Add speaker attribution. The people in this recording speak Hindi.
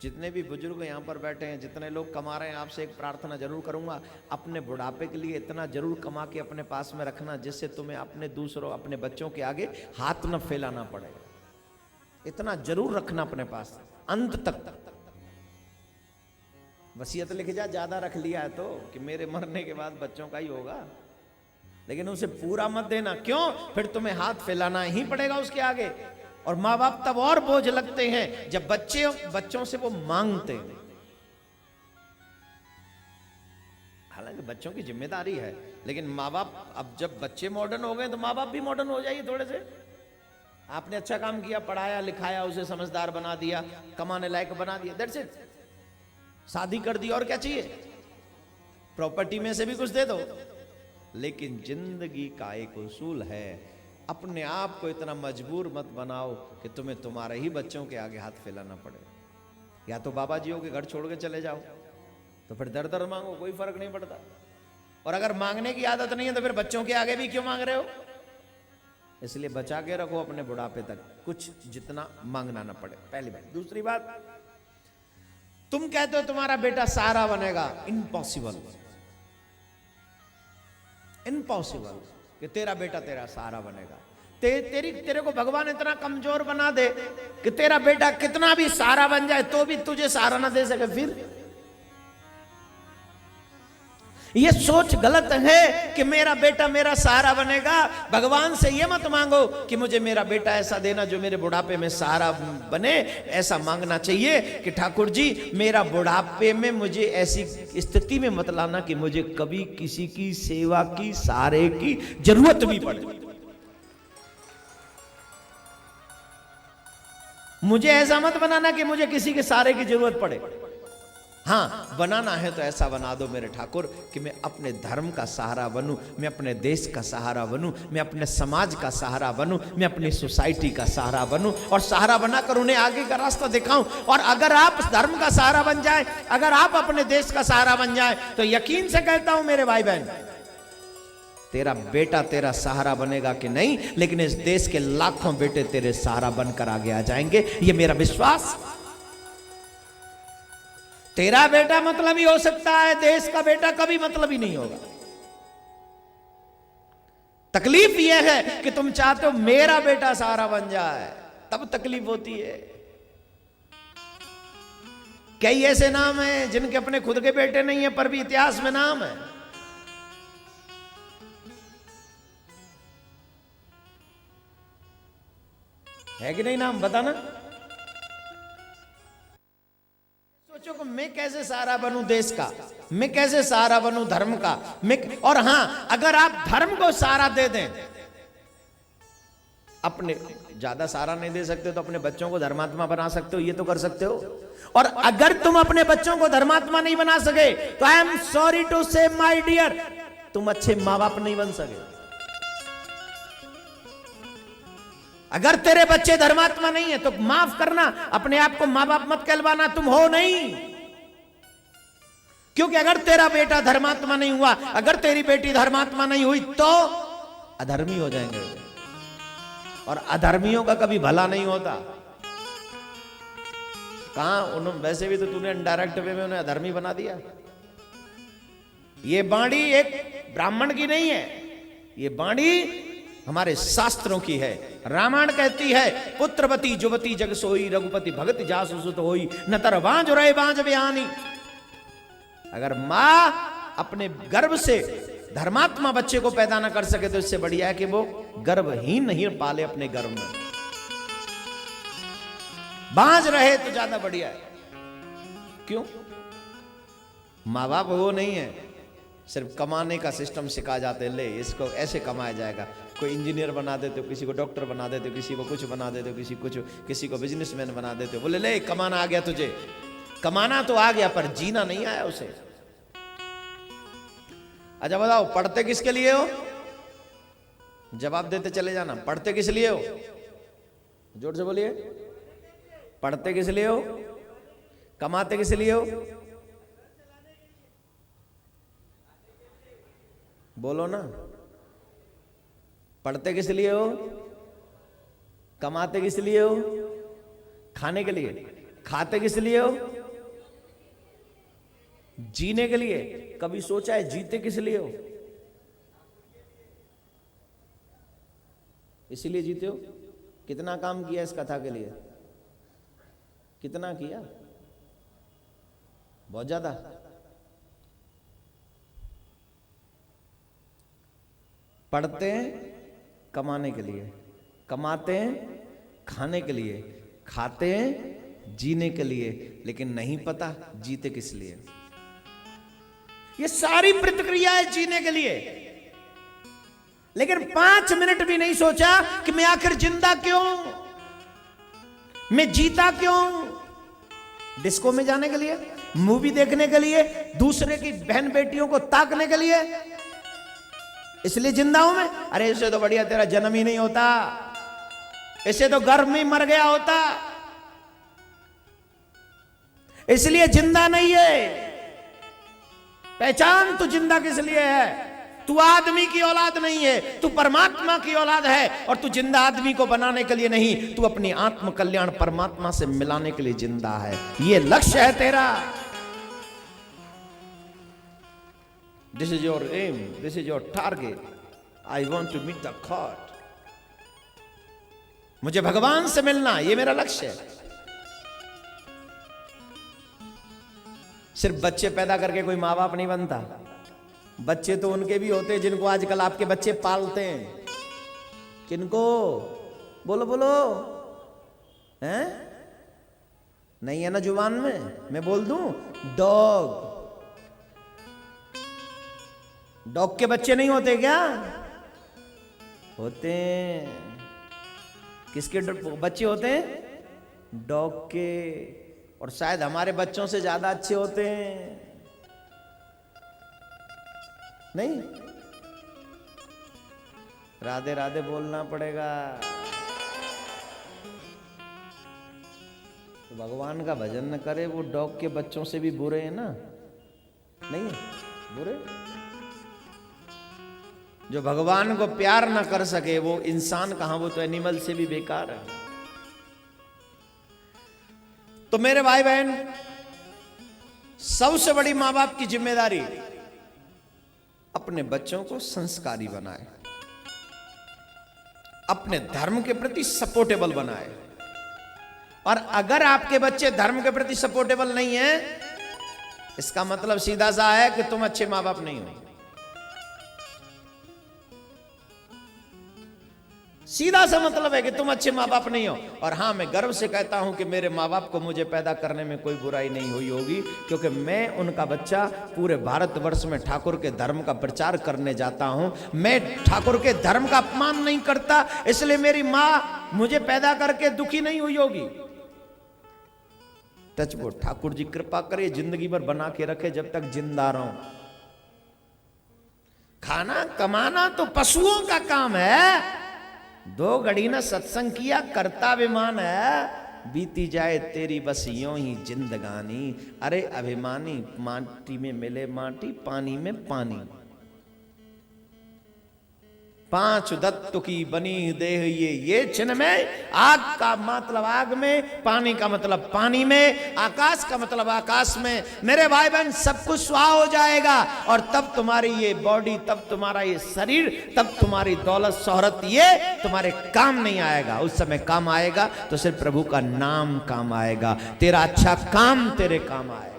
Speaker 1: जितने भी बुजुर्ग यहाँ पर बैठे हैं, जितने लोग कमा रहे हैं, आपसे एक प्रार्थना जरूर करूंगा, अपने बुढ़ापे के लिए इतना जरूर कमा के अपने पास में रखना जिससे तुम्हें अपने दूसरों, अपने बच्चों के आगे हाथ न फैलाना पड़े। इतना जरूर रखना अपने पास अंत तक। वसीयत लिख जा, ज्यादा रख लिया है तो कि मेरे मरने के बाद बच्चों का ही होगा, लेकिन उसे पूरा मत देना। क्यों? फिर तुम्हें हाथ फैलाना ही पड़ेगा उसके आगे। और माँ बाप तब और बोझ लगते हैं जब बच्चों से वो मांगते हैं। हालांकि बच्चों की जिम्मेदारी है, लेकिन माँ बाप, अब जब बच्चे मॉडर्न हो गए तो माँ बाप भी मॉडर्न हो जाइए थोड़े से। आपने अच्छा काम किया, पढ़ाया लिखाया, उसे समझदार बना दिया, कमाने लायक बना दिया, दैट्स इट। शादी कर दी, और क्या चाहिए? प्रॉपर्टी में से भी कुछ दे दो। लेकिन जिंदगी का एक उसूल है, अपने आप को इतना मजबूर मत बनाओ कि तुम्हें तुम्हारे ही बच्चों के आगे हाथ फैलाना पड़े। या तो बाबा जियों के घर छोड़ के चले जाओ, तो फिर दर दर मांगो, कोई फर्क नहीं पड़ता। और अगर मांगने की आदत नहीं है तो फिर बच्चों के आगे भी क्यों मांग रहे हो? इसलिए बचा के रखो अपने बुढ़ापे तक, कुछ जितना मांगना ना पड़े, पहली बात। दूसरी बात, तुम कहते हो तुम्हारा बेटा सहारा बनेगा, इम्पॉसिबल। इम्पॉसिबल कि तेरा बेटा तेरा सहारा बनेगा। तेरे को भगवान इतना कमजोर बना दे कि तेरा बेटा कितना भी सहारा बन जाए तो भी तुझे सहारा ना दे सके। फिर ये सोच गलत है कि मेरा बेटा मेरा सहारा बनेगा। भगवान से ये मत मांगो कि मुझे मेरा बेटा ऐसा देना जो मेरे बुढ़ापे में सहारा बने। ऐसा मांगना चाहिए कि ठाकुर जी मेरा बुढ़ापे में मुझे ऐसी स्थिति में मत लाना कि मुझे कभी किसी की सेवा की, सहारे की जरूरत भी पड़े। मुझे ऐसा मत बनाना कि मुझे किसी के सहारे की जरूरत पड़े। हाँ, बनाना है तो ऐसा बना दो मेरे ठाकुर कि मैं अपने धर्म का सहारा बनूं, मैं अपने देश का सहारा बनूं, मैं अपने समाज का सहारा बनूं, मैं अपनी सोसाइटी का सहारा बनूं, और सहारा बनाकर उन्हें आगे का रास्ता दिखाऊं। और अगर आप धर्म का सहारा बन जाए, अगर आप अपने देश का सहारा बन जाए, तो यकीन से कहता हूं मेरे भाई बहन, तेरा बेटा तेरा सहारा बनेगा कि नहीं, लेकिन इस देश के लाखों बेटे तेरे सहारा बनकर आगे आ जाएंगे, ये मेरा विश्वास। तेरा बेटा मतलबी हो सकता है, देश का बेटा कभी मतलबी नहीं होगा। तकलीफ यह है कि तुम चाहते हो मेरा बेटा सहारा बन जाए, तब तकलीफ होती है। कई ऐसे नाम हैं जिनके अपने खुद के बेटे नहीं है पर भी इतिहास में नाम है कि नहीं? नाम बताना। सोचो कि मैं कैसे सहारा बनूं देश का, मैं कैसे सहारा बनूं धर्म का, और हां, अगर आप धर्म को सहारा दे दें, अपने ज्यादा सहारा नहीं दे सकते तो अपने बच्चों को धर्मात्मा बना सकते हो, ये तो कर सकते हो। और अगर तुम अपने बच्चों को धर्मात्मा नहीं बना सके तो आई एम सॉरी टू से माय डियर, तुम अच्छे मां बाप नहीं बन सके। अगर तेरे बच्चे धर्मात्मा नहीं है तो माफ करना, अपने आप को मां बाप मत कहलवाना, तुम हो नहीं। क्योंकि अगर तेरा बेटा धर्मात्मा नहीं हुआ, अगर तेरी बेटी धर्मात्मा नहीं हुई तो अधर्मी हो जाएंगे, और अधर्मियों का कभी भला नहीं होता। कहां उन्होंने, वैसे भी तो तूने इनडायरेक्ट वे में उन्हें अधर्मी बना दिया। ये बाणी एक ब्राह्मण की नहीं है, ये बाणी हमारे शास्त्रों की है। रामायण कहती है, पुत्रवती जुवती जग सोई, रघुपति भगत जासु सुत होई, न तर बांझ रहे बांझ बयानी। अगर मां अपने गर्भ से धर्मात्मा बच्चे को पैदा न कर सके तो इससे बढ़िया है कि वो गर्भहीन नहीं पाले अपने गर्भ में। बांझ रहे तो ज्यादा बढ़िया है। क्यों? मां बाप वो नहीं है, सिर्फ कमाने का सिस्टम सिखा जाते हैं, ले इसको ऐसे कमाया जाएगा। कोई इंजीनियर बना देते हो, किसी को डॉक्टर बना देते हो, किसी को कुछ बना देते हो, किसी को बिजनेसमैन बना देते हो। बोले ले कमाना आ गया तुझे, कमाना तो आ गया पर जीना नहीं आया उसे। अच्छा बताओ, पढ़ते किसके लिए हो? जवाब देते चले जाना। पढ़ते किस लिए हो? जोर से बोलिए। पढ़ते किस लिए हो? कमाते किस लिए हो? बोलो ना। पढ़ते किस लिए हो? कमाते किस लिए हो? खाने के लिए। खाते किस लिए हो? जीने के लिए। कभी सोचा है जीते किस लिए हो? इसीलिए जीते हो। कितना काम किया इस कथा के लिए? कितना किया? बहुत ज्यादा। पढ़ते हैं कमाने के लिए, कमाते हैं खाने के लिए, खाते हैं जीने के लिए, लेकिन नहीं पता जीते किस लिए। ये सारी प्रतिक्रियाएं जीने के लिए, लेकिन 5 मिनट भी नहीं सोचा कि मैं आखिर जिंदा क्यों, मैं जीता क्यों। डिस्को में जाने के लिए, मूवी देखने के लिए, दूसरे की बहन बेटियों को ताकने के लिए, इसलिए जिंदा हूं मैं। अरे इससे तो बढ़िया तेरा जन्म ही नहीं होता, इससे तो गर्भ में मर गया होता, इसलिए जिंदा नहीं है। पहचान तू जिंदा किस लिए है। तू आदमी की औलाद नहीं है, तू परमात्मा की औलाद है। और तू जिंदा आदमी को बनाने के लिए नहीं, तू अपनी आत्म कल्याण परमात्मा से मिलाने के लिए जिंदा है। ये लक्ष्य है तेरा। This is your aim, this is your target. I want to meet the god. मुझे भगवान से मिलना, ये मेरा लक्ष्य है। सिर्फ बच्चे पैदा करके कोई माँ बाप नहीं बनता। बच्चे तो उनके भी होते हैं जिनको आजकल आपके बच्चे पालते हैं। किनको? बोलो बोलो, हैं? नहीं है ना जुबान में, मैं बोल दूं? डॉग। डॉग के बच्चे नहीं होते क्या? होते हैं। किसके बच्चे होते हैं? डॉग के। और शायद हमारे बच्चों से ज्यादा अच्छे होते हैं। नहीं? राधे राधे बोलना पड़ेगा। तो भगवान का भजन न करे वो डॉग के बच्चों से भी बुरे हैं ना? नहीं बुरे? जो भगवान को प्यार ना कर सके वो इंसान कहां, वो तो एनिमल से भी बेकार है। तो मेरे भाई बहन, सबसे बड़ी मां बाप की जिम्मेदारी अपने बच्चों को संस्कारी बनाए, अपने धर्म के प्रति सपोर्टेबल बनाए। और अगर आपके बच्चे धर्म के प्रति सपोर्टेबल नहीं है, इसका मतलब सीधा सा है कि तुम अच्छे मां बाप नहीं हो। सीधा सा मतलब है कि तुम अच्छे माँ बाप नहीं हो। और हाँ, मैं गर्व से कहता हूं कि मेरे माँ बाप को मुझे पैदा करने में कोई बुराई नहीं हुई होगी, क्योंकि मैं उनका बच्चा पूरे भारतवर्ष में ठाकुर के धर्म का प्रचार करने जाता हूं। मैं ठाकुर के धर्म का अपमान नहीं करता, इसलिए मेरी माँ मुझे पैदा करके दुखी नहीं हुई होगी। टचवुड, ठाकुर जी कृपा करे, जिंदगी भर बना के रखे जब तक जिंदा रहूं। खाना कमाना तो पशुओं का काम है। 2 घड़ी ना सत्संग किया, करता विमान है। बीती जाए तेरी बस यूं ही जिंदगानी। अरे अभिमानी, माटी में मिले माटी, पानी में पानी। 5 दत्त की बनी देह ये चिन्ह में। आग का मतलब आग में, पानी का मतलब पानी में, आकाश का मतलब आकाश में। मेरे भाई बहन, सब कुछ स्वाहा हो जाएगा। और तब तुम्हारी ये बॉडी, तब तुम्हारा ये शरीर, तब तुम्हारी दौलत शोहरत, ये तुम्हारे काम नहीं आएगा। उस समय काम आएगा तो सिर्फ प्रभु का नाम काम आएगा। तेरा अच्छा काम तेरे काम आएगा।